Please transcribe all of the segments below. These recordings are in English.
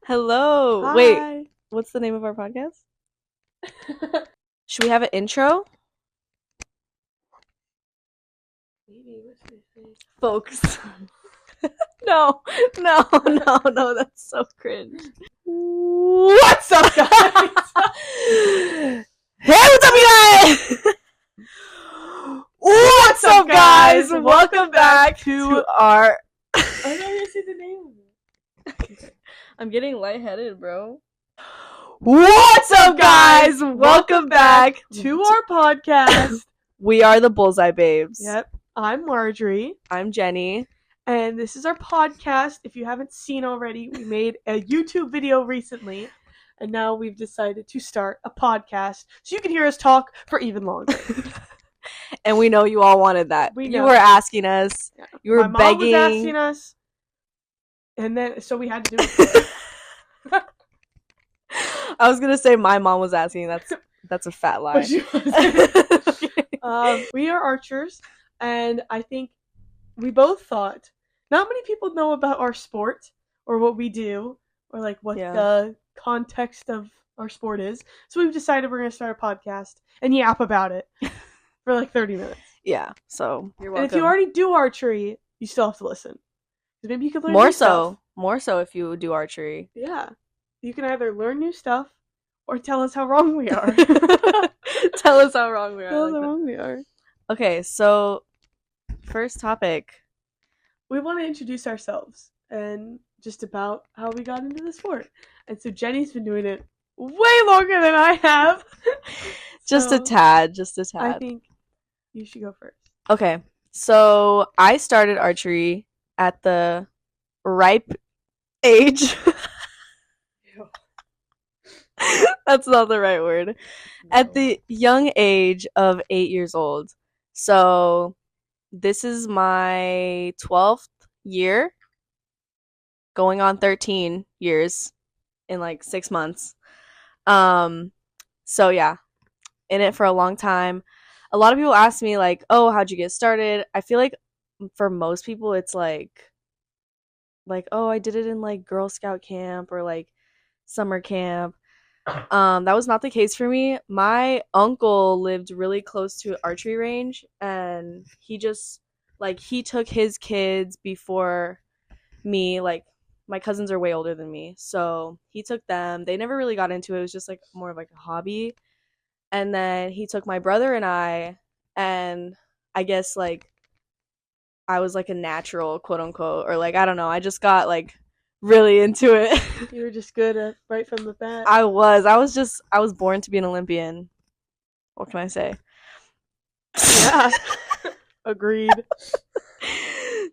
Hello. Hi. Wait, what's the name of our podcast? Should we have an intro? Maybe, what's this thing? Folks. No, that's so cringe. What's up, guys? Hey, what's up, you guys? What's up, guys? Welcome back to our... I don't even see the name of it. I'm getting lightheaded, bro. What's up, guys? Welcome back to our podcast. We are the Bullseye Babes. Yep. I'm Marjorie. I'm Jenny. And this is our podcast. If you haven't seen already, we made a YouTube video recently. And now we've decided to start a podcast so you can hear us talk for even longer. And we know you all wanted that. We You know. were asking us. Yeah. You were My begging. mom was asking us. And then, so we had to do it. I was gonna say my mom was asking. That's a fat lie. But she wasn't. We are archers, and I think we both thought not many people know about our sport or what we do or like what the context of our sport is. So we've decided we're gonna start a podcast and yap about it for like 30 minutes. Yeah. So you're welcome. And if you already do archery, you still have to listen. Maybe you can learn more new so. stuff. More so if you do archery. Yeah. You can either learn new stuff or tell us how wrong we are. Tell us how wrong we are. Tell us how wrong we are. Okay, so first topic. We want to introduce ourselves and just about how we got into the sport. And so Jenny's been doing it way longer than I have. Just a tad. I think you should go first. Okay, so I started archery at the ripe age. That's not the right word. No. At the young age of 8 years old. So this is my 12th year, going on 13 years in like 6 months. So yeah, in it for a long time. A lot of people ask me like, oh, how'd you get started? I feel like for most people it's like, oh, I did it in like Girl Scout camp or like summer camp. That was not the case for me. My uncle lived really close to an archery range, and he just he took his kids before me. Like, my cousins are way older than me, so he took them. They never really got into it. It was just like more of like a hobby. And then he took my brother and and I guess like I was like a natural, quote unquote, or like I don't know. I just got like really into it. You were just good at right from the bat. I was born to be an Olympian. What can I say? Yeah. Agreed.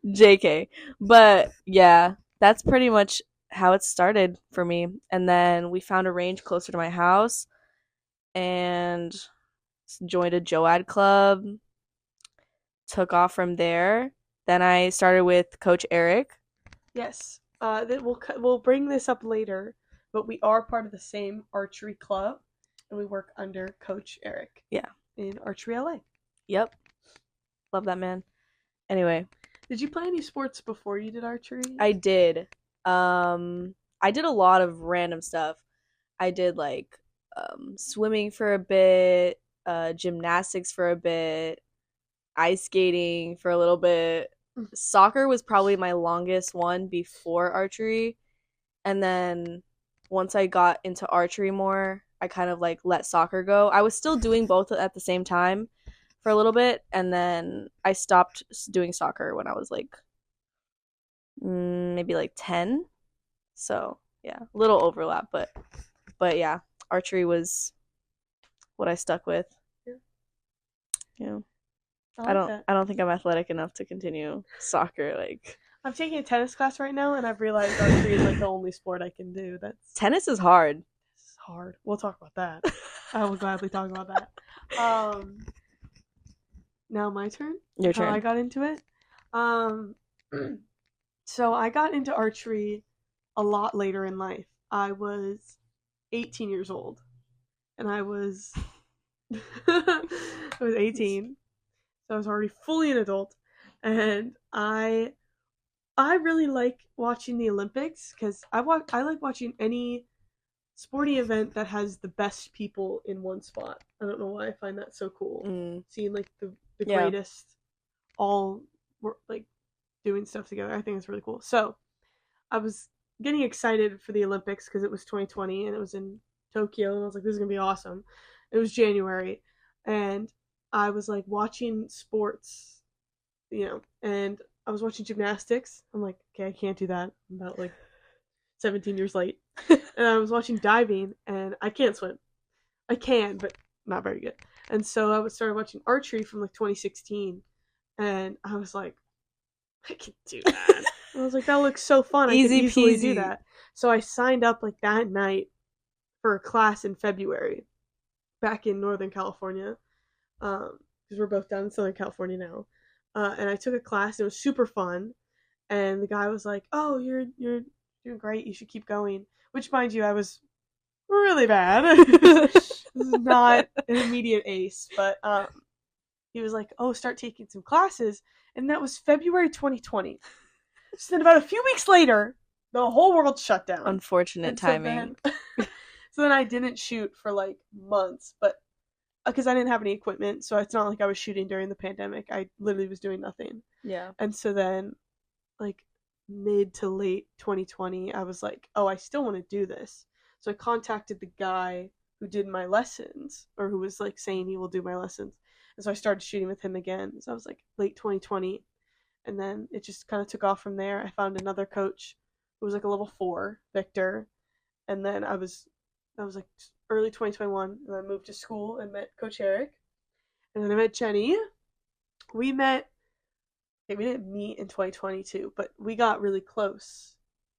JK. But yeah, that's pretty much how it started for me. And then we found a range closer to my house and joined a JOAD club. Took off from there. Then I started with Coach Eric. Yes. We'll bring this up later, but we are part of the same archery club, and we work under Coach Eric. Yeah. In Archery LA. Yep. Love that man. Anyway. Did you play any sports before you did archery? I did. I did a lot of random stuff. I did like swimming for a bit, gymnastics for a bit, ice skating for a little bit. Soccer was probably my longest one before archery, and then once I got into archery more, I kind of like let soccer go. I was still doing both at the same time for a little bit, and then I stopped doing soccer when I was like maybe like 10. So yeah, a little overlap, but yeah, archery was what I stuck with. Yeah. I don't think I'm athletic enough to continue soccer. Like, I'm taking a tennis class right now, and I've realized archery is like the only sport I can do. Tennis is hard. It's hard. We'll talk about that. I will gladly talk about that. Now my turn. Your turn. How I got into it. So I got into archery a lot later in life. I was 18 years old, and I was 18. So I was already fully an adult, and I I really like watching the Olympics because I like watching any sporty event that has the best people in one spot. I don't know why I find that so cool. Seeing like the greatest all like doing stuff together. I think it's really cool. So I was getting excited for the Olympics because it was 2020 and it was in Tokyo, and I was like, this is gonna be awesome. It was January, and I was like watching sports, and I was watching gymnastics. I'm like, okay, I can't do that. I'm about like 17 years late. And I was watching diving, and I can't swim. I can, but not very good. And so I started watching archery from like 2016, and I was like, I can do that. I was like, that looks so fun. I could easily do that. So I signed up like that night for a class in February back in Northern California, because we're both down in Southern California now. And I took a class. And it was super fun. And the guy was like, "Oh, you're doing great. You should keep going." Which, mind you, I was really bad. This is not an immediate ace, but he was like, "Oh, start taking some classes," and that was February 2020. So then, about a few weeks later, the whole world shut down. Unfortunate timing. So then I didn't shoot for like months, but because I didn't have any equipment, so it's not like I was shooting during the pandemic. I literally was doing nothing. Yeah. And so then, like mid to late 2020, I was like, oh, I still want to do this. So I contacted the guy who did my lessons, or who was like saying he will do my lessons. And so I started shooting with him again. So I was like late 2020. And then it just kind of took off from there. I found another coach who was like a level 4, Victor. And then that was like early 2021. And I moved to school and met Coach Eric. And then I met Jenny. We didn't meet in 2022, but we got really close.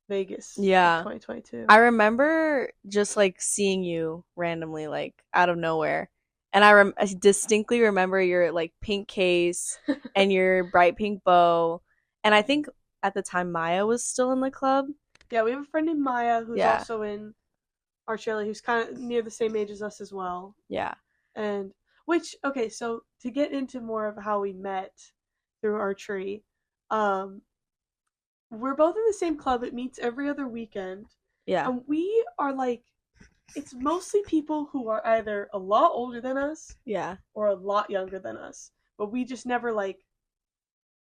Vegas. Yeah. 2022. I remember just like seeing you randomly, like out of nowhere. And I distinctly remember your like pink case and your bright pink bow. And I think at the time Maya was still in the club. Yeah, we have a friend named Maya who's also in Archery, who's kind of near the same age as us as well. Yeah. And okay, so to get into more of how we met through archery, we're both in the same club. It meets every other weekend. Yeah. And we are like, it's mostly people who are either a lot older than us, or a lot younger than us. But we just never like.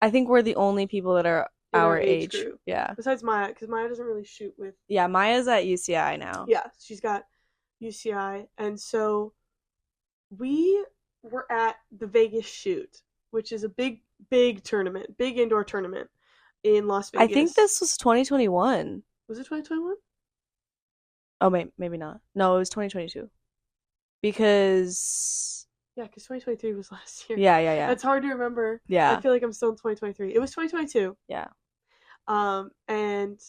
I think we're the only people that are our age group. Yeah. Besides Maya, because Maya doesn't really shoot with. Yeah, Maya's at UCI now. Yeah, she's got UCI, and so we were at the Vegas shoot, which is a big tournament, big indoor tournament in Las Vegas. I think this was 2021. Was it 2021? Oh, maybe not. No, it was 2022. Because... Yeah, because 2023 was last year. Yeah. It's hard to remember. Yeah. I feel like I'm still in 2023. It was 2022. Yeah. And...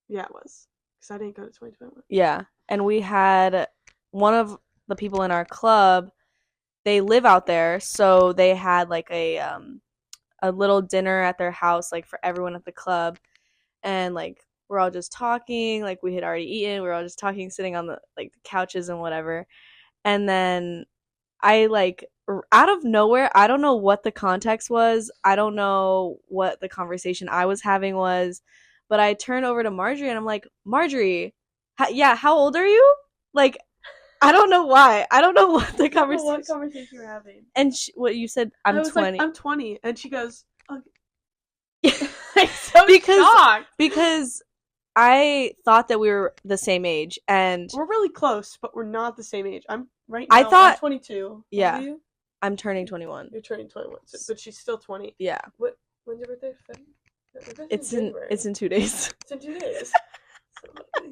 Yeah, it was. Because I didn't go to 2021. Yeah. And we had one of the people in our club, they live out there, so they had like a little dinner at their house, like for everyone at the club. And like we're all just talking, like we had already eaten, we were all just talking, sitting on the like the couches and whatever. And then I like out of nowhere, I don't know what the context was, I don't know what the conversation I was having was, but I turn over to Marjorie and I'm like, Marjorie, how old are you? Like, I don't know why. I don't know what the conversation. What conversation you're having? And what you said, I'm 20. Like, I'm 20, and she goes, okay. I'm so shocked. Because I thought that we were the same age, and we're really close, but we're not the same age. I'm right now. I'm 22. Yeah, I'm turning 21. You're turning 21, but she's still 20. Yeah. When's your birthday? It's in 2 days. It's in 2 days.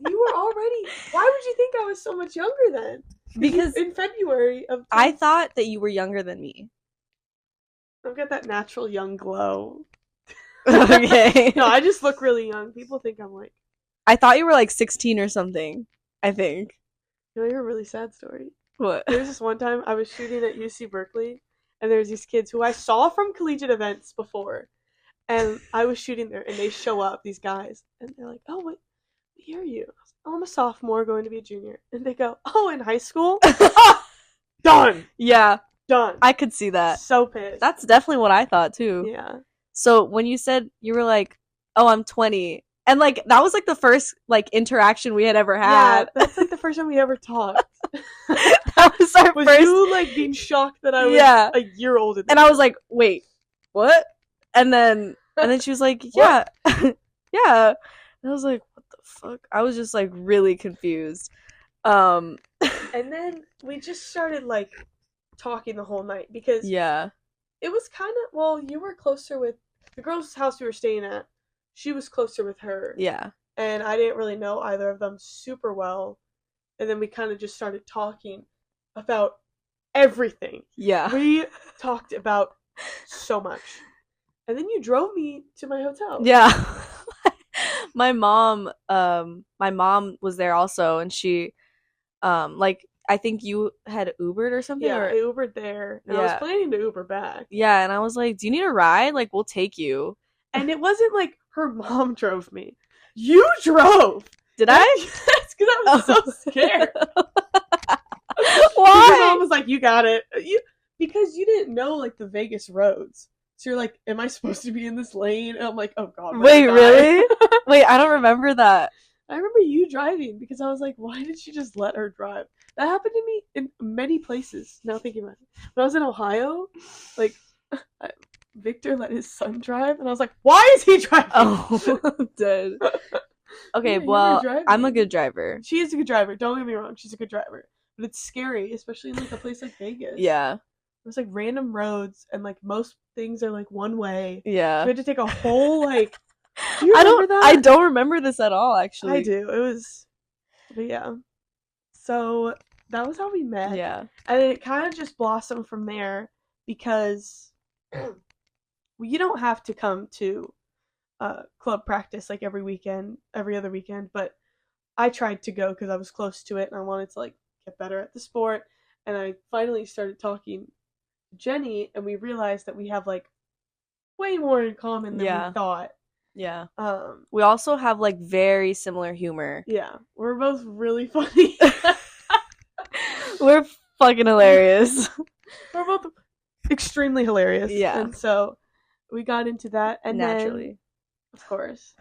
You were already. Why would you think I was so much younger then? Because in February of. I thought that you were younger than me. I've got that natural young glow. Okay. No, I just look really young. People think I'm like. I thought you were like 16 or something. I think. You know, you're a really sad story. What? There was this one time I was shooting at UC Berkeley, and there's these kids who I saw from collegiate events before, and I was shooting there, and they show up, these guys, and they're like, "Oh, what year are you?" "Oh, I'm a sophomore going to be a junior." And they go, "Oh, in high school?" Done. Yeah. Done. I could see that. So pissed. That's definitely what I thought too. Yeah. So when you said you were like oh, I'm 20. And like that was like the first like interaction we had ever had. Yeah, that's like the first time we ever talked. That was our was first. You like being shocked that I was a year older than and you. I was like, wait, what? And then she was like, yeah. Yeah. And I was like, what the fuck? I was just like really confused. And then we just started like talking the whole night because it was kind of, well, you were closer with the girl's house we were staying at. She was closer with her. Yeah. And I didn't really know either of them super well. And then we kind of just started talking about everything. Yeah. We talked about so much. And then you drove me to my hotel. Yeah. my mom was there also, and she like I think you had Ubered or something. Yeah, or... I Ubered there. And I was planning to Uber back. Yeah, and I was like, do you need a ride? Like, we'll take you. And it wasn't like her mom drove me. You drove. Did I? Yes, because I was so scared. Why? Your mom was like, you got it. Because you didn't know like the Vegas roads. So you're like, am I supposed to be in this lane? And I'm like, oh god. Wait, really? Wait, I don't remember that. I remember you driving because I was like, why did she just let her drive? That happened to me in many places. Now thinking about it. When I was in Ohio, like, Victor let his son drive, and I was like, why is he driving? Oh, I'm dead. Okay, yeah, well, I'm a good driver. She is a good driver. Don't get me wrong. She's a good driver. But it's scary, especially in like a place like Vegas. Yeah. There's like random roads, and like most things are like one way. Yeah. So we had to take a whole like. Do you remember that? I don't remember this at all, actually. I do. It was, but yeah. So that was how we met. Yeah. And it kind of just blossomed from there because you don't have to come to club practice like every other weekend, but I tried to go because I was close to it and I wanted to like get better at the sport. And I finally started talking to Jenny, and we realized that we have like way more in common than we thought. Yeah. We also have like very similar humor. Yeah. We're both really funny. We're fucking hilarious. We're both extremely hilarious. Yeah. And so we got into that, and naturally. Then, of course.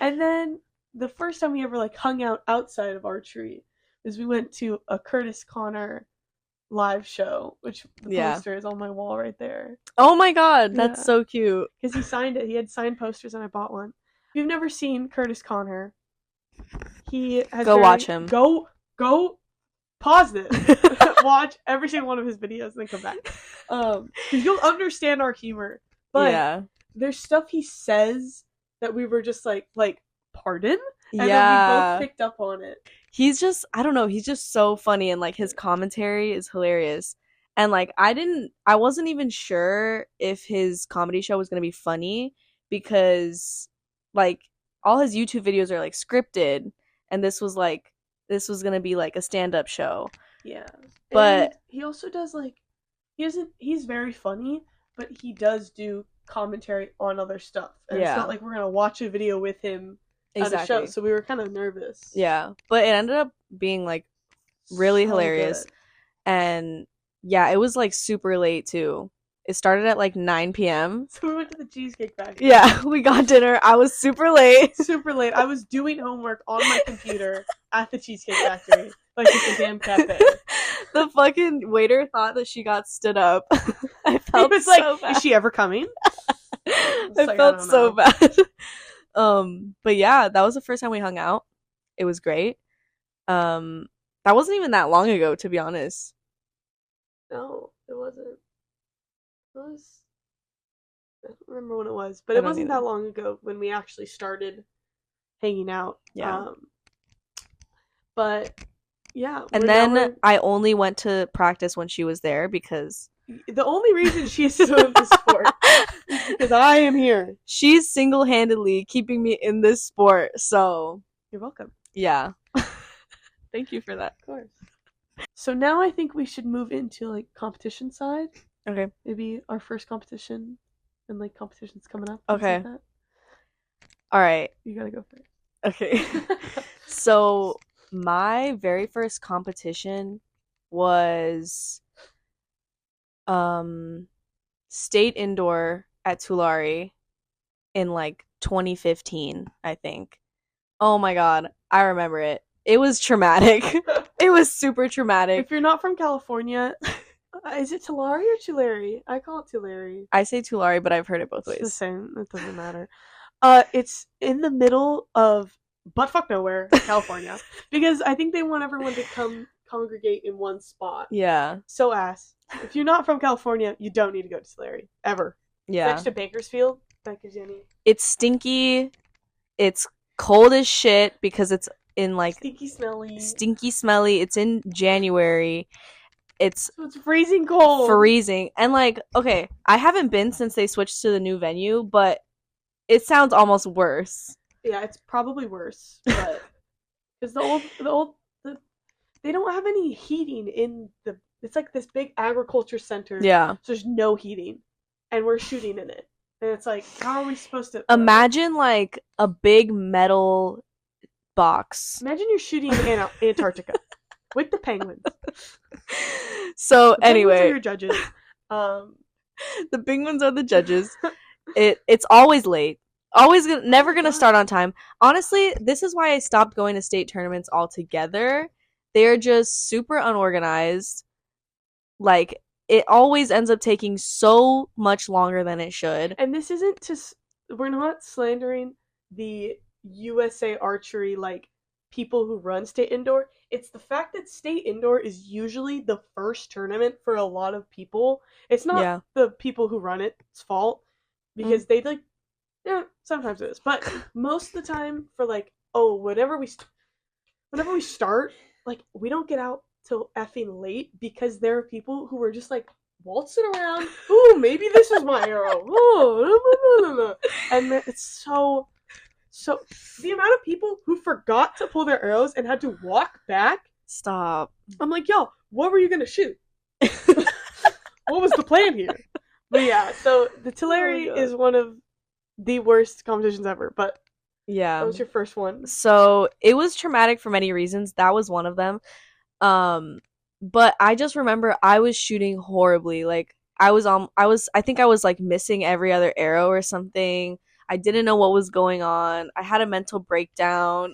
And then the first time we ever like hung out outside of archery was we went to a Curtis Connor live show, which the poster is on my wall right there. Oh my god, that's so cute. Because he signed it. He had signed posters, and I bought one. If you've never seen Curtis Connor, he has watch him. Go pause this. Watch every single one of his videos and then come back. Because you'll understand our humor. But there's stuff he says that we were just like, pardon? And then we both picked up on it. He's just, I don't know, he's just so funny, and like his commentary is hilarious. And like I wasn't even sure if his comedy show was going to be funny because like all his YouTube videos are like scripted, and this was going to be like a stand-up show. Yeah. But and he also does like he's very funny, but he does do commentary on other stuff. And it's not like we're going to watch a video with him at a show, so we were kind of nervous. Yeah. But it ended up being like really hilarious. Good. And yeah, it was like super late too. It started at like 9 p.m. So we went to the Cheesecake Factory. Yeah, we got dinner. I was super late. Super late. I was doing homework on my computer at the Cheesecake Factory. Like it's a damn cafe. The fucking waiter thought that she got stood up. I felt he was so bad. Is she ever coming? I felt so bad. But yeah, that was the first time we hung out. It was great. That wasn't even that long ago, to be honest. No, it wasn't. It was. I don't remember when it was, but it wasn't that long ago when we actually started hanging out. Yeah. But yeah. And then I only went to practice when she was there because the only reason she is still in the sport is because I am here. She's single-handedly keeping me in this sport, so you're welcome. Yeah. Thank you for that. Of course. So now I think we should move into like competition side. Okay. Maybe our first competition and like competitions coming up. Okay. Like that. All right. You gotta go first. Okay. So my very first competition was state indoor at Tulare, in like 2015, I think. Oh my god, I remember it. It was traumatic. It was super traumatic. If you're not from California, is it Tulare or Tulare? I call it Tulare. I say Tulare, but I've heard it both ways. It's the same. It doesn't matter. It's in the middle of buttfuck nowhere, California, because I think they want everyone to come congregate in one spot. Yeah. So if you're not from California, you don't need to go to Tulare ever. Yeah. Next to Bakersfield, that gives you any. It's stinky. It's cold as shit because it's in like stinky, smelly. It's in January. So it's freezing cold. Freezing. And like, okay, I haven't been since they switched to the new venue, but it sounds almost worse. Yeah, it's probably worse, but because they don't have any heating in the. It's like this big agriculture center. Yeah. So there's no heating, and we're shooting in it, and it's like, how are we supposed to? Imagine like a big metal box. Imagine you're shooting in Antarctica with the penguins. So the anyway, penguins are your judges. The penguins are the judges. It's always late. Never gonna start on time. Honestly, this is why I stopped going to state tournaments altogether. They're just super unorganized. Like, it always ends up taking so much longer than it should. And this isn't we're not slandering the USA Archery, like, people who run state indoor. It's the fact that state indoor is usually the first tournament for a lot of people. It's not the people who run it's fault, because they, like, sometimes it is. But most of the time, for, like, whenever we start, like, we don't get out till effing late, because there are people who are just, like, waltzing around. Ooh, maybe this is my arrow. Oh, and it's so the amount of people who forgot to pull their arrows and had to walk back. Stop. I'm like, yo, what were you gonna shoot? What was the plan here? But yeah, so the Tulare is one of the worst competitions ever, but yeah, that was your first one. So it was traumatic for many reasons. That was one of them. But I just remember I was shooting horribly. Like, I think I was like missing every other arrow or something. I didn't know what was going on. I had a mental breakdown.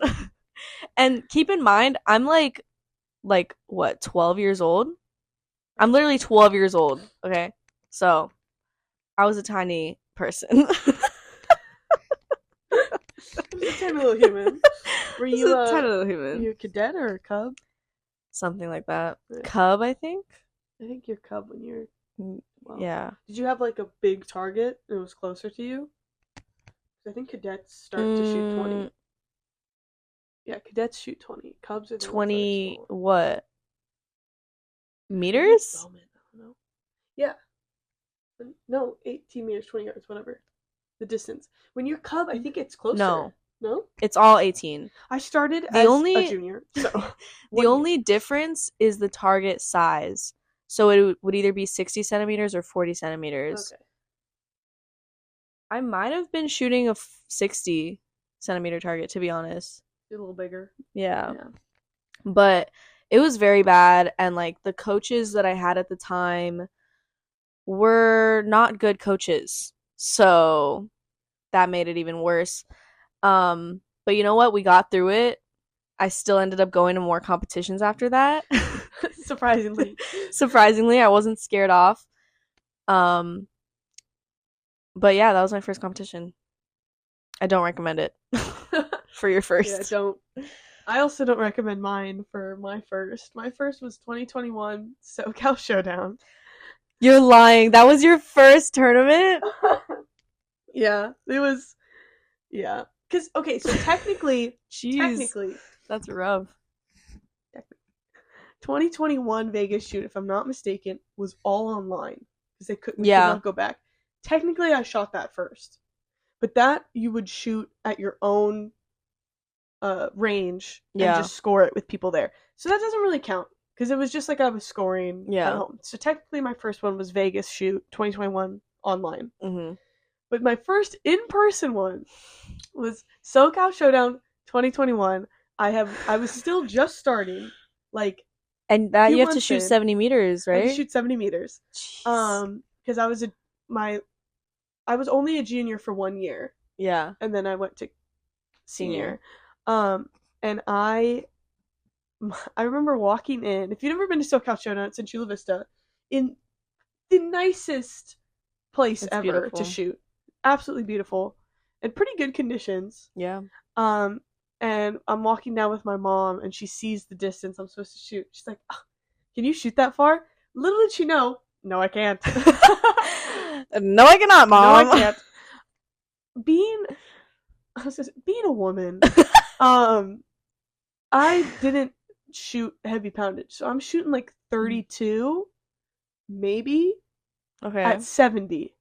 And keep in mind, I'm like what, 12 years old? I'm literally 12 years old, okay? So, I was a tiny person. A tiny little human. Were you a tiny little human? Were you a cadet or a cub? Something like that. Yeah. Cub, I think. I think you're cub when you're. Well, yeah. Did you have like a big target that was closer to you? I think cadets start to shoot 20. Yeah, cadets shoot 20. Cubs are 20 what? Meters? I don't know. Yeah. No, 18 meters, 20 yards, whatever. The distance. When you're cub, I think it's closer. No? It's all 18. I started as a junior. So the only difference is the target size. So it would either be 60 centimeters or 40 centimeters. Okay. I might have been shooting a 60 centimeter target, to be honest. A little bigger. Yeah. But it was very bad, and like the coaches that I had at the time were not good coaches. So that made it even worse. But you know what? We got through it. I still ended up going to more competitions after that. Surprisingly, I wasn't scared off. But yeah, that was my first competition. I don't recommend it for your first. Yeah, don't. I also don't recommend mine for my first. My first was 2021 SoCal Showdown. You're lying. That was your first tournament? Yeah, it was. Yeah. Because, okay, so technically, that's rough. 2021 Vegas shoot, if I'm not mistaken, was all online because they could not go back. Technically, I shot that first, but that you would shoot at your own range and just score it with people there. So that doesn't really count because it was just like I was scoring at home. So technically, my first one was Vegas shoot 2021 online. Mm-hmm. But my first in-person one was SoCal Showdown 2021. I was still just starting, like, and that you have to shoot 70 meters, right? I had to shoot 70 meters. Because I was only a junior for 1 year. Yeah. And then I went to Senior. And I remember walking in. If you've never been to SoCal Showdown, it's in Chula Vista, in the nicest place It's ever beautiful. to shoot. Absolutely beautiful, and pretty good conditions. Yeah. And I'm walking down with my mom, and she sees the distance I'm supposed to shoot. She's like, oh, "Can you shoot that far?" Little did she know, no, I can't. No, I cannot, Mom. No, I can't. Being a woman, I didn't shoot heavy poundage, so I'm shooting like 32, maybe, at 70.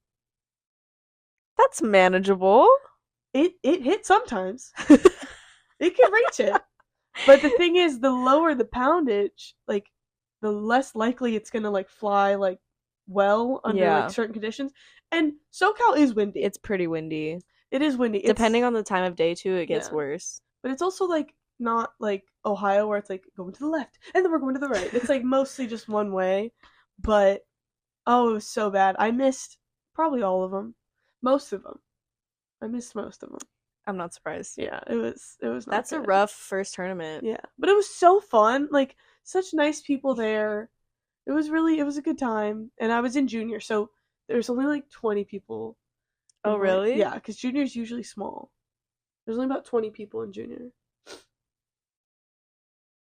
That's manageable. It hits sometimes. It can reach it. But the thing is, the lower the poundage, like, the less likely it's gonna, like, fly, like, well under, like, certain conditions. And SoCal is windy. It's pretty windy. It is windy. Depending on the time of day, too, it gets worse. But it's also, like, not, like, Ohio where it's, like, going to the left, and then we're going to the right. It's, like, mostly just one way. But, oh, it was so bad. I missed probably all of them. Most of them. I missed most of them. I'm not surprised. Yeah, it was not That's good. a rough first tournament. Yeah, but it was so fun. Like, such nice people there. It was a good time. And I was in junior, so there's only like 20 people. Oh, really? Yeah, because junior's usually small. There's only about 20 people in junior.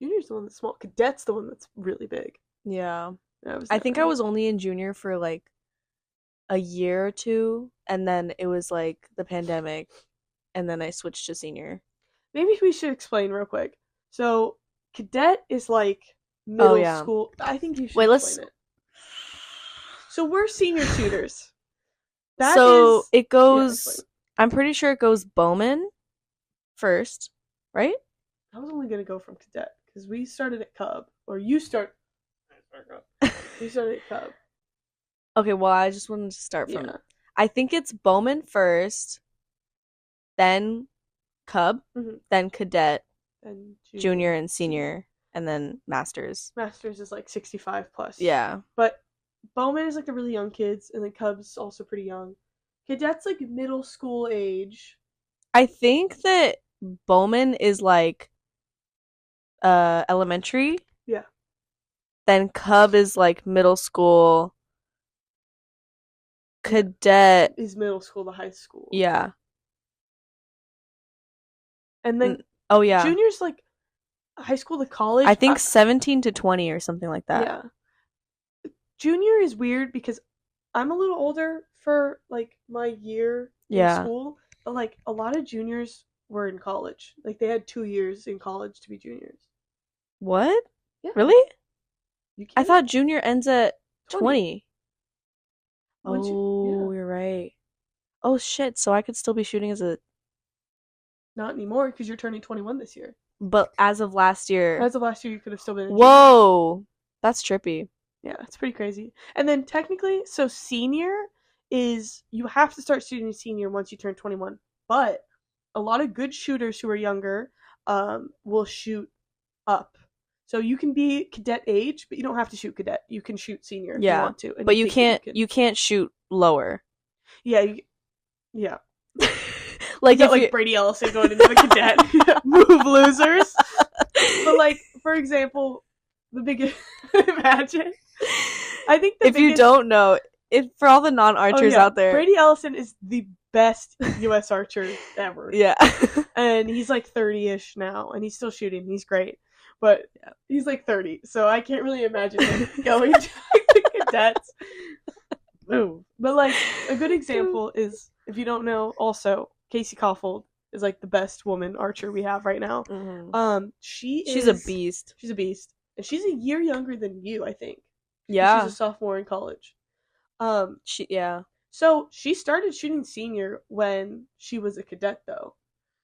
Junior's the one that's small. Cadet's the one that's really big. Yeah. I think I was only in junior for like a year or two, and then it was like the pandemic, and then I switched to senior. Maybe we should explain real quick. So, cadet is like middle school. I think you should explain it. So we're senior shooters. It goes. I'm pretty sure it goes Bowman first, right? I was only gonna go from cadet because we started at Cub, or you started. You started at Cub. Okay, well, I just wanted to start from. I think it's Bowman first, then Cub, then cadet, then junior and senior, and then masters. Masters is like 65 plus. Yeah, but Bowman is like the really young kids, and then Cub's also pretty young. Cadet's like middle school age. I think that Bowman is like elementary. Yeah. Then Cub is like middle school. Cadet is middle school to high school. Yeah. And then junior's like high school to college. I think 17 to 20 or something like that. Yeah. Junior is weird because I'm a little older for like my year in school, but like a lot of juniors were in college. Like they had 2 years in college to be juniors. What? Yeah. Really? I thought junior ends at 20. Oh, you're right. Oh shit! So I could still be shooting as a. Not anymore because you're turning 21 this year. But as of last year. As of last year, you could have still been. Whoa, that's trippy. Yeah, it's pretty crazy. And then technically, so senior is you have to start shooting senior once you turn 21. But a lot of good shooters who are younger will shoot up. So you can be cadet age, but you don't have to shoot cadet. You can shoot senior if you want to. But you can't shoot lower. Yeah. Yeah. Like like Brady Ellison going into the cadet. Move losers. But like, for example, the biggest imagine. I think if you don't know, for all the non-archers out there, Brady Ellison is the best U.S. archer ever. Yeah. And he's like 30-ish now, and he's still shooting. He's great. But he's like 30, so I can't really imagine him going to the cadets. Ooh. But like a good example is, if you don't know, also Casey Caulfield is like the best woman archer we have right now. Mm-hmm. She's a beast. She's a beast, and she's a year younger than you, I think. Yeah, she's a sophomore in college. So she started shooting senior when she was a cadet, though.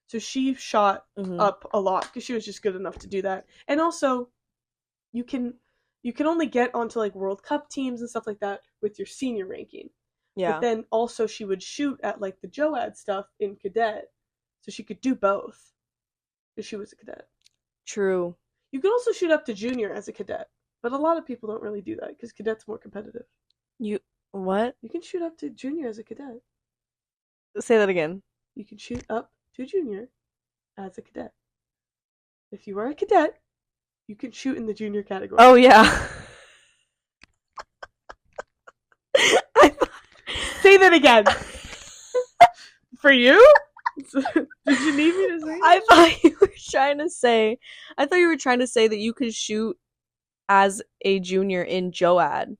So she shot up a lot because she was just good enough to do that. And also, you can only get onto like World Cup teams and stuff like that with your senior ranking. Yeah. But then also she would shoot at like the JOAD stuff in cadet, so she could do both because she was a cadet. True. You can also shoot up to junior as a cadet, but a lot of people don't really do that because cadet's more competitive. What? You can shoot up to junior as a cadet. Say that again. you can shoot up to junior as a cadet. If you are a cadet, you can shoot in the junior category. Oh, yeah. Say that again. For you? Did you need me to say that? I thought you were trying to say that you could shoot as a junior in JOAD.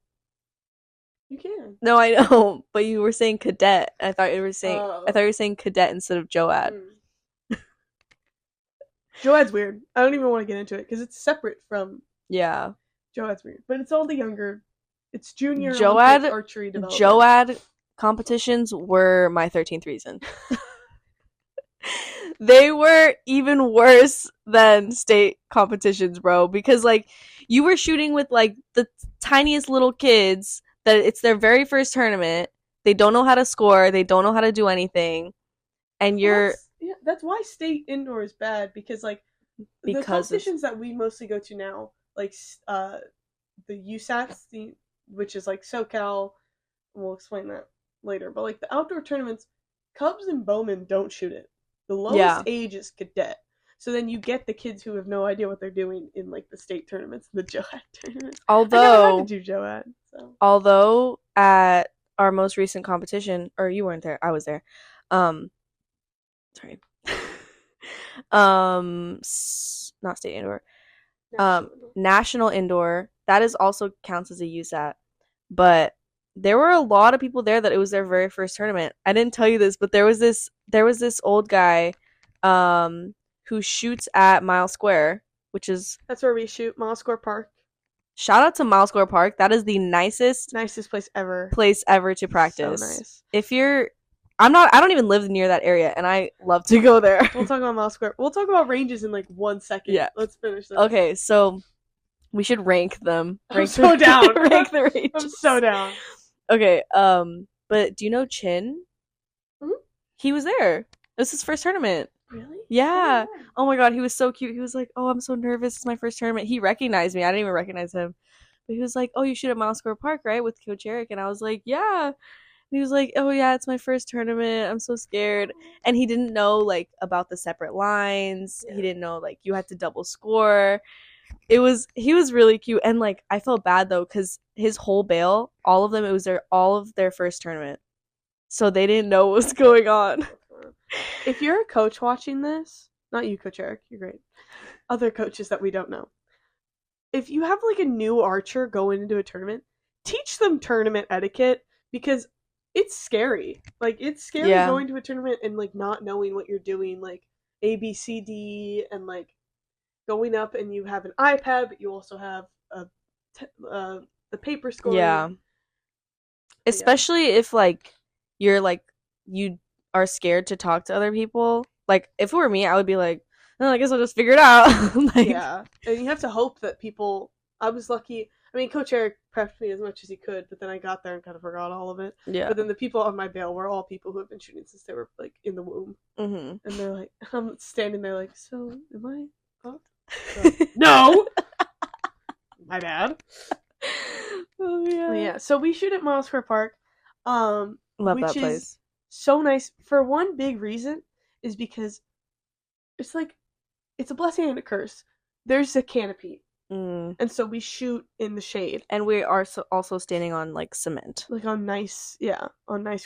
You can. No, I know, but you were saying cadet. I thought you were saying cadet instead of JOAD. JOAD's weird. I don't even want to get into it because it's separate from. Yeah. JOAD's weird, but it's all the younger. It's junior JOAD archery development. JOAD competitions were my 13th reason. They were even worse than state competitions, bro, because like you were shooting with like the tiniest little kids that it's their very first tournament. They don't know how to score, they don't know how to do anything, and that's why state indoor is bad because like the competitions that we mostly go to now, like the USATs, which is like SoCal, we'll explain that later, but like the outdoor tournaments, Cubs and Bowman don't shoot it. The lowest age is cadet. So then you get the kids who have no idea what they're doing in like the state tournaments, the JOAD tournaments. Although I never had to do JOAD. So. Although at our most recent competition, or you weren't there, I was there. Sorry. Not state indoor. National indoor. That is also counts as a USAT. But there were a lot of people there that it was their very first tournament. I didn't tell you this, but there was this old guy who shoots at Mile Square, which is that's where we shoot, Mile Square Park. Shout out to Mile Square Park. That is the nicest place ever. To practice. So nice. If you're I don't even live near that area and I love to go there. We'll talk about Mile Square. We'll talk about ranges in like 1 second. Yeah. Let's finish this. Okay, so we should rank them. I'm so down. Rank the ranges. I'm so down. Okay, but do you know Chin? Mm-hmm. He was there. It was his first tournament. Really? Yeah. Oh my god, he was so cute. He was like, "Oh, I'm so nervous. It's my first tournament." He recognized me. I didn't even recognize him. But he was like, "Oh, you shoot at Mile Square Park, right? With Coach Eric." And I was like, "Yeah." And he was like, "Oh yeah, it's my first tournament. I'm so scared." And he didn't know like about the separate lines. Yeah. He didn't know like you had to double score. He was really cute, and like I felt bad though because his whole bail, all of them, it was all of their first tournament, so they didn't know what was going on. If you're a coach watching this, not you, Coach Eric, you're great. Other coaches that we don't know, if you have like a new archer going into a tournament, teach them tournament etiquette because it's scary. Like it's scary going to a tournament and like not knowing what you're doing, like A, B, C, D, and like. Going up and you have an iPad, but you also have the paper scoring. Yeah. Especially if like you're like you are scared to talk to other people. Like if it were me, I would be like, "Oh, I guess I'll just figure it out." Like, yeah, and you have to hope that people. I was lucky. I mean, Coach Eric prepped me as much as he could, but then I got there and kind of forgot all of it. Yeah. But then the people on my bail were all people who have been shooting since they were like in the womb, and they're like, I'm standing there like, so am I? No, my bad. Oh yeah. Well, yeah. So we shoot at Mile Square Park, love that place. Is so nice. For one big reason is because it's like it's a blessing and a curse. There's a canopy, and so we shoot in the shade, and we are also standing on like cement, like on nice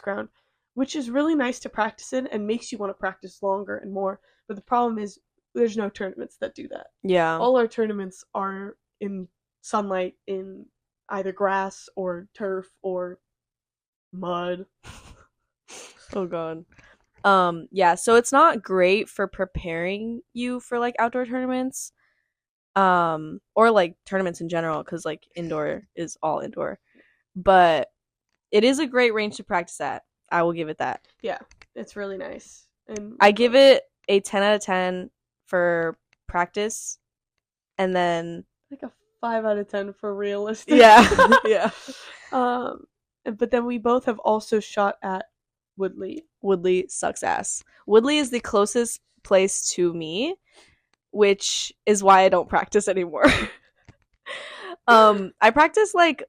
ground, which is really nice to practice in and makes you want to practice longer and more. But the problem is. There's no tournaments that do that. Yeah. All our tournaments are in sunlight in either grass or turf or mud. Oh god. Yeah, so it's not great for preparing you for like outdoor tournaments. Or like tournaments in general cuz like indoor is all indoor. But it is a great range to practice at. I will give it that. Yeah, it's really nice. And I give it a 10 out of 10 for practice, and then like a 5 out of 10 for realistic. Yeah. Yeah. But then we both have also shot at Woodley. Woodley sucks ass. Woodley is the closest place to me, which is why I don't practice anymore. I practice like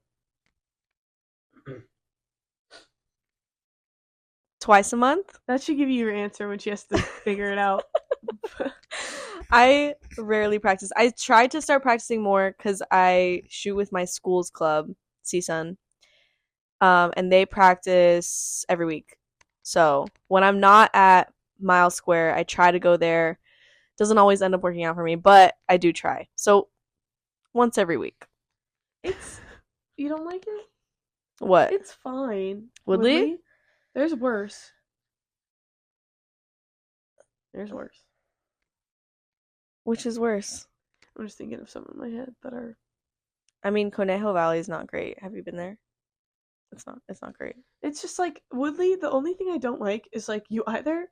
Twice a month? That should give you your answer when she has to figure it out. I rarely practice. I tried to start practicing more because I shoot with my school's club, CSUN. And they practice every week. So when I'm not at Mile Square, I try to go there. Doesn't always end up working out for me, but I do try. So once every week. You don't like it? What? It's fine. Woodley? There's worse. There's worse. Which is worse? I'm just thinking of some in my head that are. I mean, Conejo Valley is not great. Have you been there? It's not great. It's just like Woodley, the only thing I don't like is like you either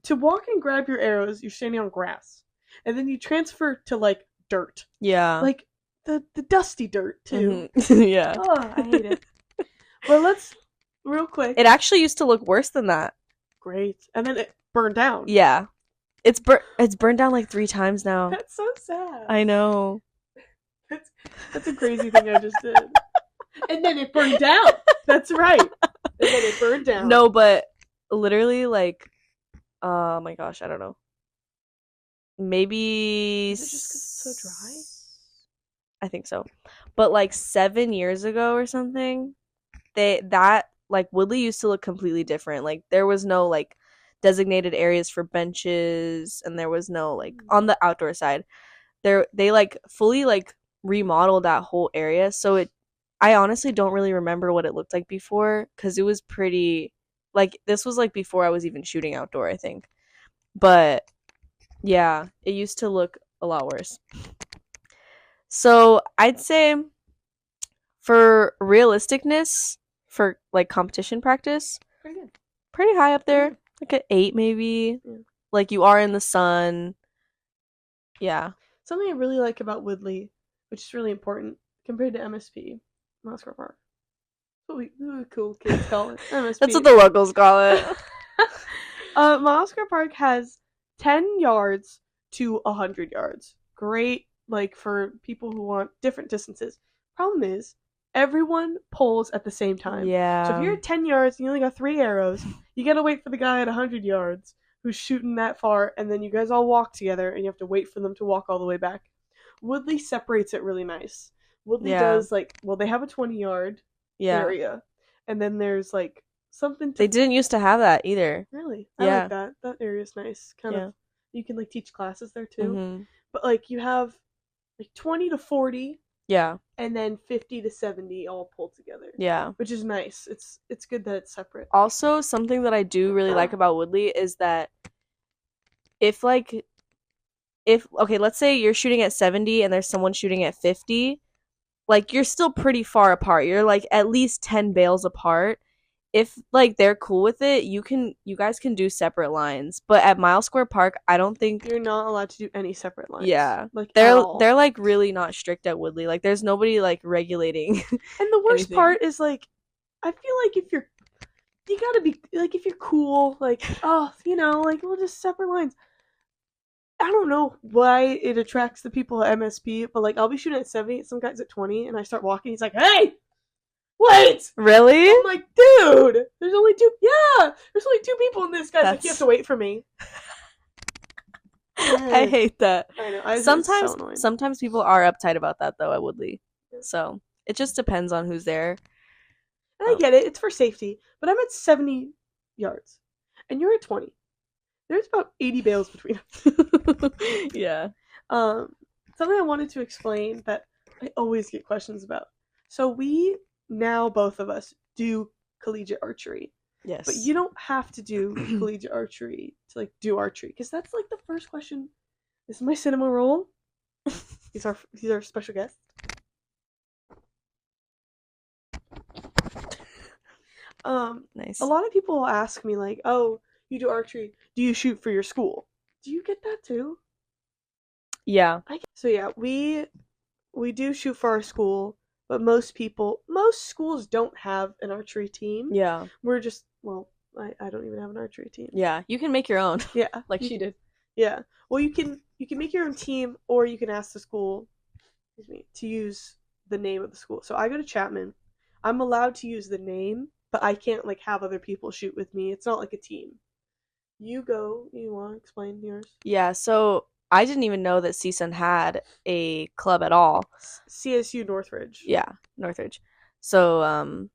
to walk and grab your arrows, you're standing on grass. And then you transfer to like dirt. Yeah. Like the dusty dirt too. Mm-hmm. Yeah. Oh, I hate it. But let's real quick. It actually used to look worse than that. Great. And then it burned down. Yeah. It's burned down like 3 times now. That's so sad. I know. That's a crazy thing I just did. And then it burned down. That's right. And then it burned down. No, but literally like, oh my gosh, I don't know. Maybe. Is it just 'cause it's so dry? I think so. But like 7 years ago or something, like Woodley used to look completely different. Like there was no like designated areas for benches, and there was no like on the outdoor side. They like fully like remodeled that whole area, so I honestly don't really remember what it looked like before because it was pretty like this was like before I was even shooting outdoor, I think. But yeah, it used to look a lot worse. So I'd say for realisticness, for like competition practice, Pretty good. Pretty high up there. Like an 8 maybe. Yeah. Like you are in the sun. Yeah. Something I really like about Woodley, which is really important compared to MSP, Moscow Park. What we cool kids call it. MSP. That's what the locals call it. Moscow Park has 10 yards to 100 yards. Great, like for people who want different distances. Problem is, everyone pulls at the same time. Yeah. So if you're at 10 yards and you only got 3 arrows, you gotta wait for the guy at 100 yards who's shooting that far, and then you guys all walk together, and you have to wait for them to walk all the way back. Woodley separates it really nice. Woodley does, like, well, they have a 20-yard area, and then there's, like, something to... They didn't used to have that either. Really? I like that. That area's nice. Kind of, you can, like, teach classes there, too. Mm-hmm. But, like, you have, like, 20 to 40... Yeah. And then 50 to 70 all pulled together. Yeah. Which is nice. It's good that it's separate. Also, something that I do really like about Woodley is that if okay, let's say you're shooting at 70 and there's someone shooting at 50, like you're still pretty far apart. You're like at least 10 bales apart. If like they're cool with it, you guys can do separate lines. But at Mile Square Park, I don't think you're not allowed to do any separate lines. Yeah, like they're like really not strict at Woodley. Like there's nobody like regulating. And the worst part is like, I feel like if you gotta be like if you're cool, like oh like we'll just separate lines. I don't know why it attracts the people at MSP, but like I'll be shooting at 70, some guy's at 20, and I start walking. He's like, hey. Wait! Really? I'm like, dude, there's only 2 people in this, guys. Like, you have to wait for me. I hate that. I know. Sometimes people are uptight about that, though, at Woodley. So, it just depends on who's there. And I get it. It's for safety. But I'm at 70 yards. And you're at 20. There's about 80 bales between us. Yeah. Something I wanted to explain that I always get questions about. So, we... now both of us do collegiate archery. Yes. But you don't have to do collegiate archery to like do archery, because that's like the first question. This is my cinema roll. He's our special guest. Nice. A lot of people will ask me like, "Oh, you do archery. Do you shoot for your school? Do you get that too?" Yeah. So yeah, we do shoot for our school. But most schools don't have an archery team. Yeah. We're just, I don't even have an archery team. Yeah, you can make your own. Yeah. Like she did. Yeah. Well, you can make your own team, or you can ask the school, to use the name of the school. So I go to Chapman. I'm allowed to use the name but I can't like have other people shoot with me. It's not like a team. You go. You want to explain yours? Yeah, so I didn't even know that CSUN had a club at all. CSU Northridge. Yeah, Northridge. So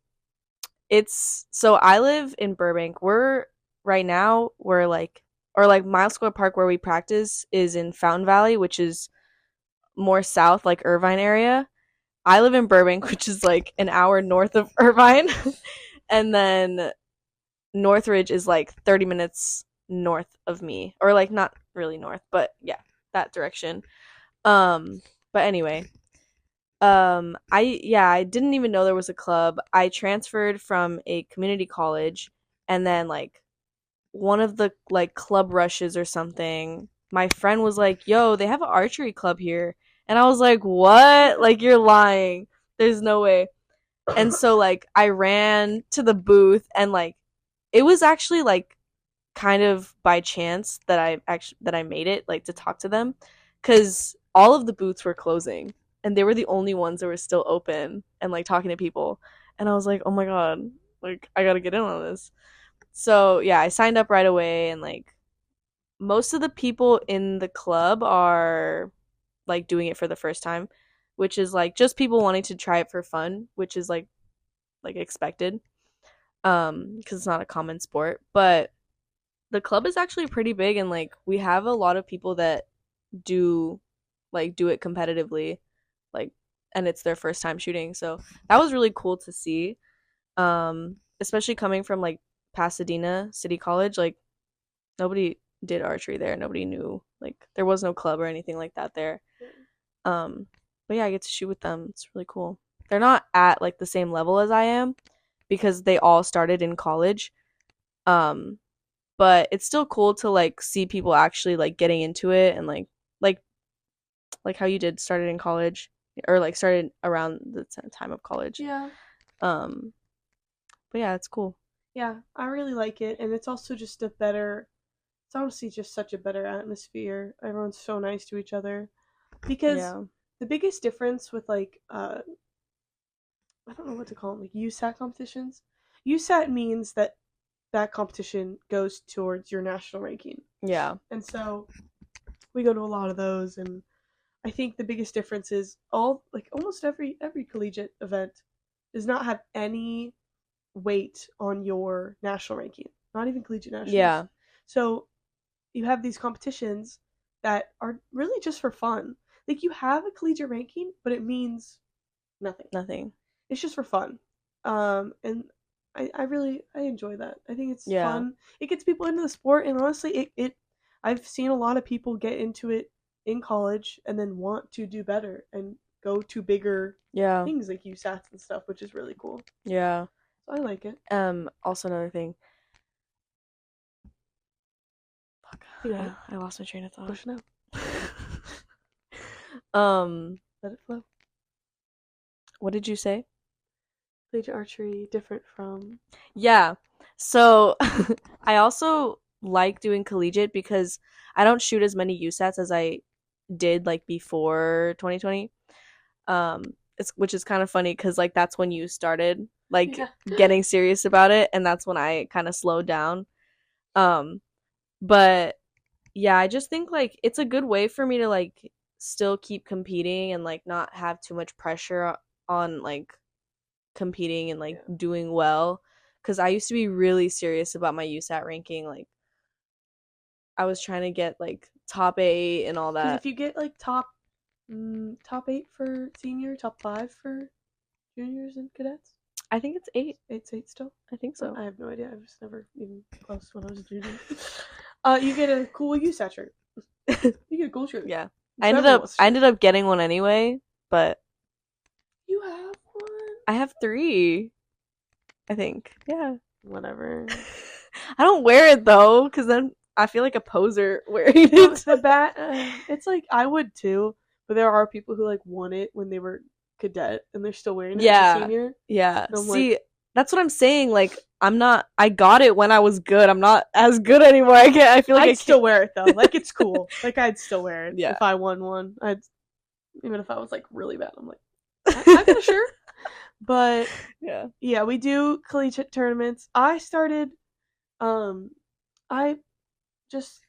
so I live in Burbank. We're like Mile Square Park where we practice is in Fountain Valley, which is more south, like Irvine area. I live in Burbank, which is like an hour north of Irvine. And then Northridge is like 30 minutes north of me, or like not really north, but yeah, that direction. But anyway, I didn't even know there was a club. I transferred from a community college, and then like one of the like club rushes or something, my friend was like, "Yo, they have an archery club here." And I was like, "What? Like you're lying. There's no way." And so like I ran to the booth, and like it was actually like kind of by chance that I made it like to talk to them, cuz all of the booths were closing and they were the only ones that were still open and like talking to people. And I was like, "Oh my god, like I got to get in on this." So, yeah, I signed up right away, and like most of the people in the club are like doing it for the first time, which is like just people wanting to try it for fun, which is like expected. Cuz it's not a common sport, but the club is actually pretty big, and like we have a lot of people that do do it competitively, like, and it's their first time shooting. So that was really cool to see. Especially coming from like Pasadena City College, like nobody did archery there. Nobody knew, like there was no club or anything like that there. But yeah, I get to shoot with them. It's really cool. They're not at like the same level as I am because they all started in college. But it's still cool to like see people actually like getting into it, and like how you did started in college, or like started around the time of college. Yeah. But yeah, it's cool. Yeah, I really like it, and it's also just it's honestly just such a better atmosphere. Everyone's so nice to each other. Because the biggest difference with like I don't know what to call them, like USAT competitions. USAT means that competition goes towards your national ranking. Yeah. And so we go to a lot of those, and I think the biggest difference is almost every collegiate event does not have any weight on your national ranking. Not even collegiate nationals. Yeah. So you have these competitions that are really just for fun. Like you have a collegiate ranking, but it means nothing. Nothing. It's just for fun. And I enjoy that. I think it's fun. It gets people into the sport, and honestly, I've seen a lot of people get into it in college and then want to do better and go to bigger things like USATs and stuff, which is really cool. Yeah. So I like it. Also another thing. Fuck. Yeah. I lost my train of thought. Push it out. Let it flow. What did you say? Collegiate archery different from. Yeah. So I also like doing collegiate because I don't shoot as many USATs as I did like before 2020. Which is kind of funny because like that's when you started like getting serious about it, and that's when I kind of slowed down. But yeah, I just think like it's a good way for me to like still keep competing and like not have too much pressure on like competing and like doing well, because I used to be really serious about my USAT ranking. Like I was trying to get like top 8 and all that. If you get like top 8 for senior, top 5 for juniors and cadets. I think it's 8. It's 8 still. I think so. I have no idea. I was never even close when I was a junior. You get a cool USAT shirt. You get a cool shirt. Yeah, I ended up getting one anyway, but you have one. I have 3. I think. Yeah. Whatever. I don't wear it though, because then I feel like a poser wearing it. The bat. It's like I would too, but there are people who like won it when they were cadet and they're still wearing it as a senior. Yeah. See, that's what I'm saying. Like, I got it when I was good. I'm not as good anymore. I feel like I'd still wear it though. Like it's cool. Like I'd still wear it. Yeah. If I won one, even if I was like really bad, I'm like, I got a shirt. But yeah, we do collegiate tournaments. I started I just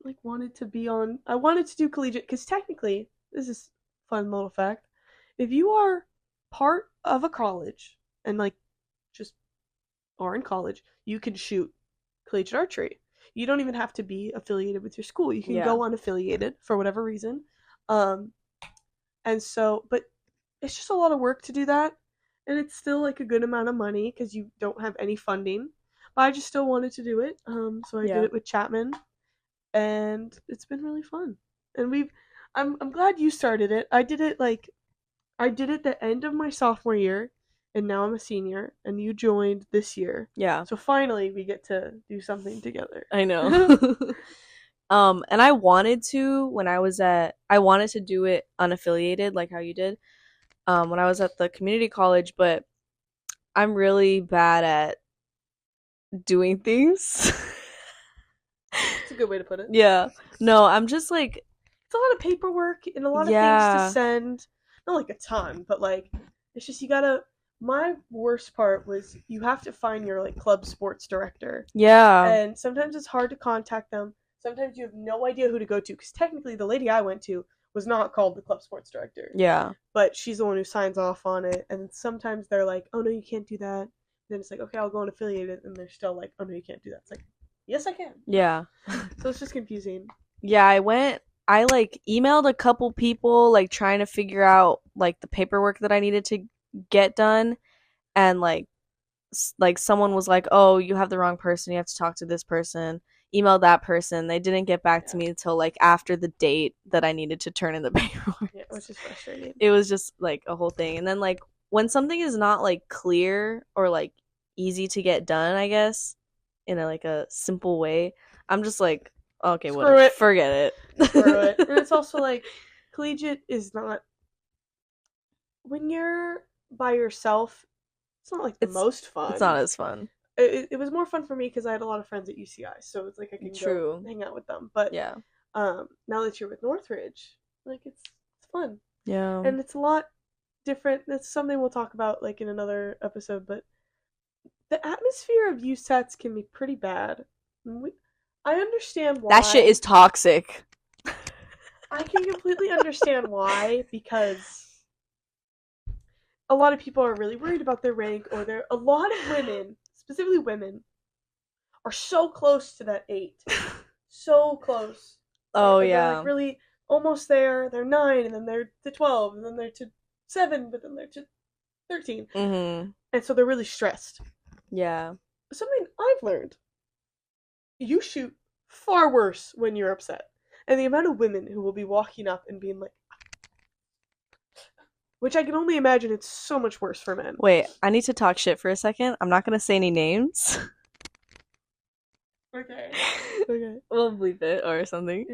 like wanted to be on I wanted to do collegiate because technically, this is a fun little fact. If you are part of a college and like just are in college, you can shoot collegiate archery. You don't even have to be affiliated with your school. You can go unaffiliated for whatever reason. And so, but it's just a lot of work to do that. And it's still like a good amount of money because you don't have any funding. But I just still wanted to do it. So I did it with Chapman. And it's been really fun. And I'm glad you started it. I did it the end of my sophomore year, and now I'm a senior, and you joined this year. Yeah. So finally we get to do something together. I know. And I wanted to I wanted to do it unaffiliated like how you did when I was at the community college, but I'm really bad at doing things. It's a good way to put it. Yeah. No, I'm just like, it's a lot of paperwork and a lot of things to send. Not like a ton, but like it's just my worst part was you have to find your like club sports director. Yeah. And sometimes it's hard to contact them. Sometimes you have no idea who to go to because technically the lady I went to was not called the club sports director. Yeah. But she's the one who signs off on it. And sometimes they're like, oh no, you can't do that. And then it's like, okay, I'll go unaffiliated. And they're still like, oh no, you can't do that. It's like, yes, I can. Yeah. So it's just confusing. Yeah, I like emailed a couple people like trying to figure out like the paperwork that I needed to get done, and like someone was like, oh, you have the wrong person, you have to talk to this person. Emailed that person. They didn't get back to me until like after the date that I needed to turn in the paperwork. Yeah, which is frustrating. It was just like a whole thing. And then like when something is not like clear or like easy to get done, I guess, in a simple way, I'm just like, okay, whatever. Forget it. Screw it. And it's also like collegiate is not, when you're by yourself, it's not like the most fun. It's not as fun. It was more fun for me because I had a lot of friends at UCI, so it's like I can go hang out with them. But yeah, now that you're with Northridge, like it's fun. Yeah, and it's a lot different. That's something we'll talk about like in another episode. But the atmosphere of USATs can be pretty bad. I understand why. That shit is toxic. I can completely understand why, because a lot of people are really worried about their rank, or a lot of women, specifically women, are so close to that 8. So close. Oh, they're yeah. like really almost there. They're 9, and then they're to 12, and then they're to 7, but then they're to 13. Mm-hmm. And so they're really stressed. Yeah. Something I've learned. You shoot far worse when you're upset. And the amount of women who will be walking up and being like, which I can only imagine it's so much worse for men. Wait, I need to talk shit for a second. I'm not going to say any names. Okay. We'll bleep it or something.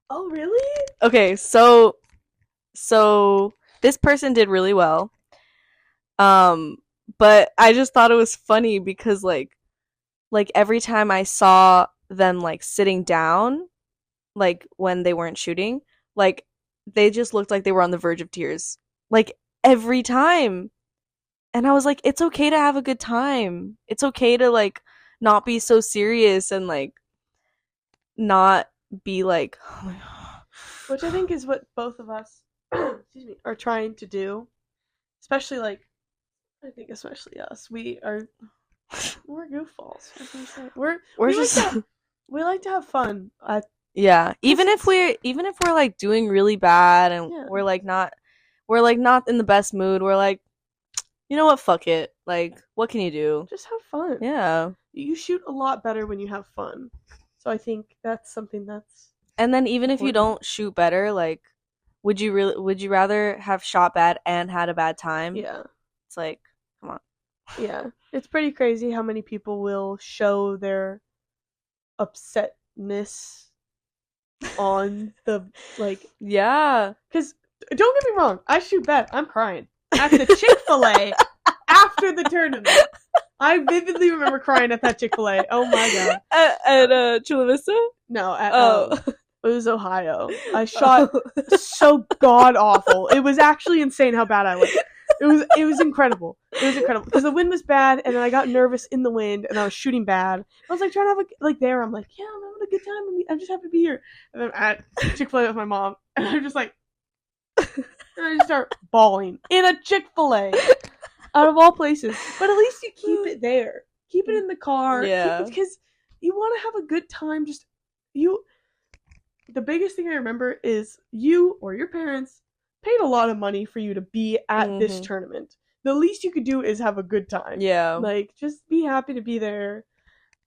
Oh, really? Okay, so this person did really well. But I just thought it was funny because like every time I saw them like sitting down, like when they weren't shooting, like they just looked like they were on the verge of tears. Like every time. And I was like, it's okay to have a good time. It's okay to like not be so serious and like not be like, oh my God. Which I think is what both of us excuse me, are trying to do. Especially like, I think especially us. We're goofballs. We like to have fun. Yeah, even if we're like doing really bad and we're like not in the best mood, we're like, you know what, fuck it. Like, what can you do? Just have fun. Yeah. You shoot a lot better when you have fun. So I think that's something that's And then even if you don't shoot better, like would you rather have shot bad and had a bad time? Yeah. It's like, come on. Yeah. It's pretty crazy how many people will show their upsetness on the like. Yeah. Because don't get me wrong, I shoot bad. I'm crying at the Chick-fil-A after the tournament. I vividly remember crying at that Chick-fil-A. Oh my god. At Chula Vista? No, it was Ohio. I shot so god awful. It was actually insane how bad I went. It was incredible. It was incredible because the wind was bad, and then I got nervous in the wind, and I was shooting bad. I was like trying to have there. I'm like, yeah, I'm having a good time. I'm just happy to be here. And then at Chick-fil-A with my mom, and I'm just like, and I just start bawling in a Chick-fil-A out of all places. But at least you keep it there. Keep it in the car. Yeah. Because you want to have a good time. The biggest thing I remember is you or your parents paid a lot of money for you to be at this tournament. The least you could do is have a good time. Yeah. Like, just be happy to be there.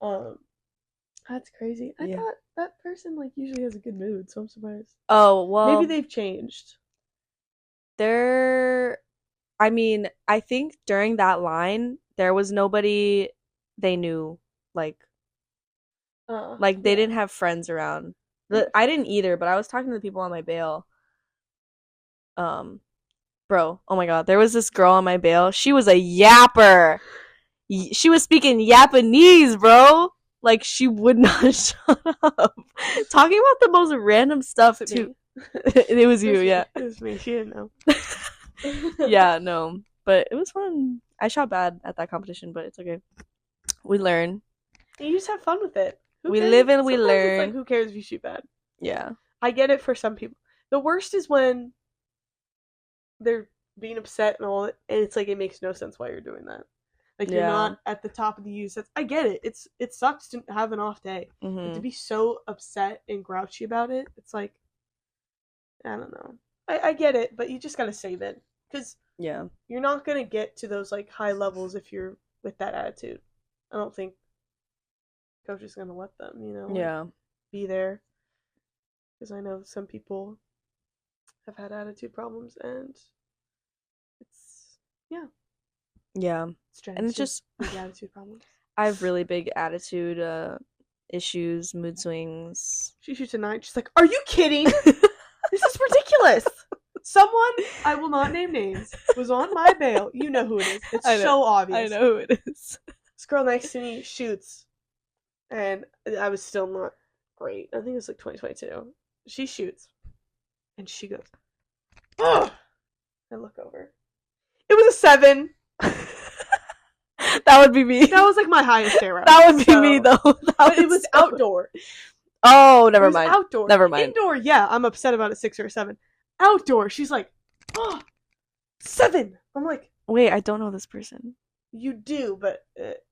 That's crazy. I thought that person, usually has a good mood, so I'm surprised. Oh, well. Maybe they've changed. I think during that line, there was nobody they knew, they didn't have friends around. I didn't either, but I was talking to the people on my bail. Bro, oh my god, there was this girl on my bail. She was a yapper. She was speaking Japanese, bro. She would not shut up. Talking about the most random stuff too. It was you, yeah. It was me. She didn't know. Yeah, no, but it was fun. I shot bad at that competition, but it's okay. We learn. You just have fun with it. We live and we learn. It's who cares if you shoot bad? Yeah. I get it for some people. The worst is when they're being upset and all, and it's it makes no sense why you're doing that. You're not at the top of the use. I get it. It sucks to have an off day. But to be so upset and grouchy about it, it's I don't know. I get it, but you just gotta save it. Because you're not gonna get to those high levels if you're with that attitude. I don't think coach is gonna let them, be there. Because I know some people have had attitude problems, and it's strange. And it's just big attitude problems. I have really big attitude issues, mood swings. She shoots a 9. She's like, "Are you kidding? This is ridiculous." Someone, I will not name names, was on my bail. You know who it is. It's so obvious. I know who it is. This girl next to me shoots, and I was still not great. I think it was 2022. She shoots, and she goes, "Ugh!" I look over. It was a 7. That would be me. That was my highest error. That would be me though. But it was outdoor. Oh, never mind. Outdoor. Never mind. Indoor, yeah, I'm upset about a 6 or a 7. Outdoor, she's like, "Oh, 7." I'm like, wait, I don't know this person. You do, but that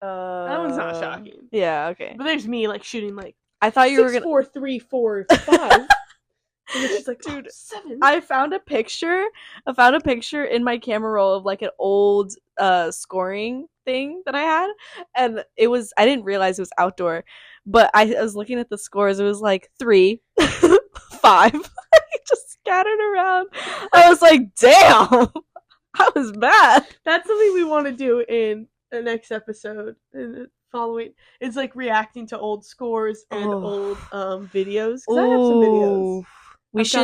one's not shocking. Yeah, okay. But there's me shooting I thought you were gonna 4, 3, 4, 5. And then she's like, dude, 7. I found a picture in my camera roll of an old scoring thing that I had, and I didn't realize it was outdoor, but I was looking at the scores. It was 3, 5, just scattered around. I was like, damn, I was bad. That's something we want to do in the next episode. In the following, it's reacting to old scores and old videos. 'Cause I have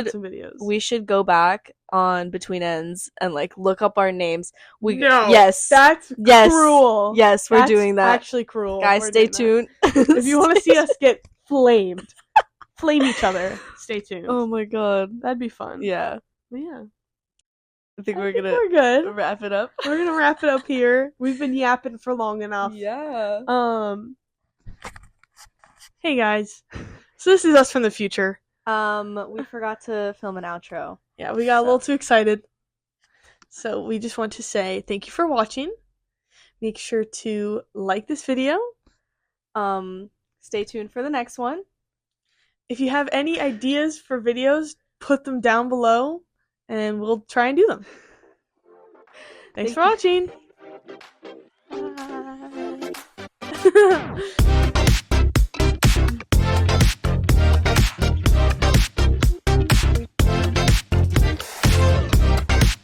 some videos. We should go back on Between Ends and look up our names. That's cruel. Yes, we're doing that. Actually cruel. Guys, stay tuned. If you want to see us get flame each other, stay tuned. Oh my god, that'd be fun. Yeah. But yeah. I think we're gonna good. Wrap it up. We're gonna wrap it up here. We've been yapping for long enough. Yeah. Hey guys. So this is us from the future. We forgot to film an outro. Yeah, we got a little too excited. So we just want to say thank you for watching. Make sure to like this video. Stay tuned for the next one. If you have any ideas for videos, put them down below and we'll try and do them. Thanks for watching. Bye.